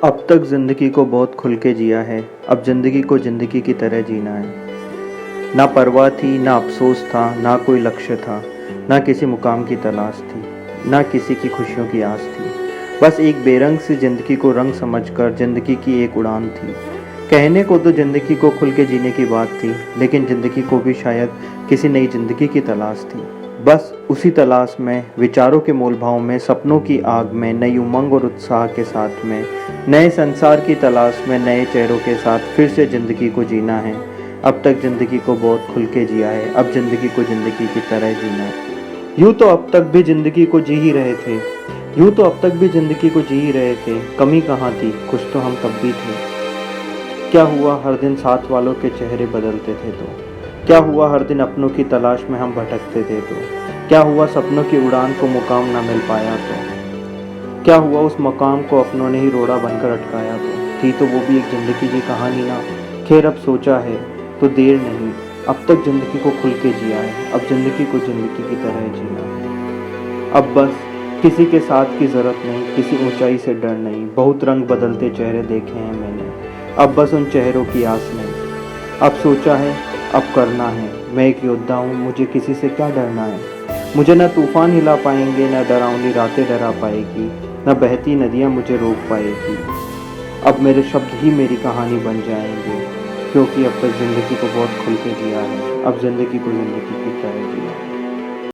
अब तक ज़िंदगी को बहुत खुल के जिया है, अब ज़िंदगी को ज़िंदगी की तरह जीना है। ना परवाह थी, ना अफ़सोस था, ना कोई लक्ष्य था, ना किसी मुकाम की तलाश थी, ना किसी की खुशियों की आस थी। बस एक बेरंग सी ज़िंदगी को रंग समझकर ज़िंदगी की एक उड़ान थी। कहने को तो ज़िंदगी को खुल के जीने की बात थी, लेकिन ज़िंदगी को भी शायद किसी नई ज़िंदगी की तलाश थी। बस उसी तलाश में, विचारों के मोलभाव में, सपनों की आग में, नई उमंग और उत्साह के साथ में, नए संसार की तलाश में, नए चेहरों के साथ फिर से ज़िंदगी को जीना है। अब तक ज़िंदगी को बहुत खुल के जिया है, अब ज़िंदगी को ज़िंदगी की तरह जीना है। यूँ तो अब तक भी ज़िंदगी को जी ही रहे थे, यूँ तो अब तक भी ज़िंदगी को जी ही रहे थे। कमी कहाँ थी, कुछ तो हम तब भी थे। क्या हुआ हर दिन साथ वालों के चेहरे बदलते थे तो? क्या हुआ हर दिन अपनों की तलाश में हम भटकते थे तो? क्या हुआ सपनों की उड़ान को मुकाम ना मिल पाया तो? क्या हुआ उस मकाम को अपनों ने ही रोड़ा बनकर अटकाया तो? थी तो वो भी एक ज़िंदगी की कहानी ना। खैर अब सोचा है तो देर नहीं, अब तक ज़िंदगी को खुल के जिया है, अब ज़िंदगी को ज़िंदगी की तरह जीना है। अब बस किसी के साथ की ज़रूरत नहीं, किसी ऊंचाई से डर नहीं। बहुत रंग बदलते चेहरे देखे हैं मैंने, अब बस उन चेहरों की आस नहीं। अब सोचा है, अब करना है। मैं एक योद्धा हूँ, मुझे किसी से क्या डरना है। मुझे न तूफान हिला पाएंगे, न डरावनी रातें डरा पाएगी, न बहती नदियाँ मुझे रोक पाएगी। अब मेरे शब्द ही मेरी कहानी बन जाएंगे, क्योंकि अब तक ज़िंदगी को बहुत खुल के जिया है, अब ज़िंदगी को ज़िंदगी की तरह जिया है।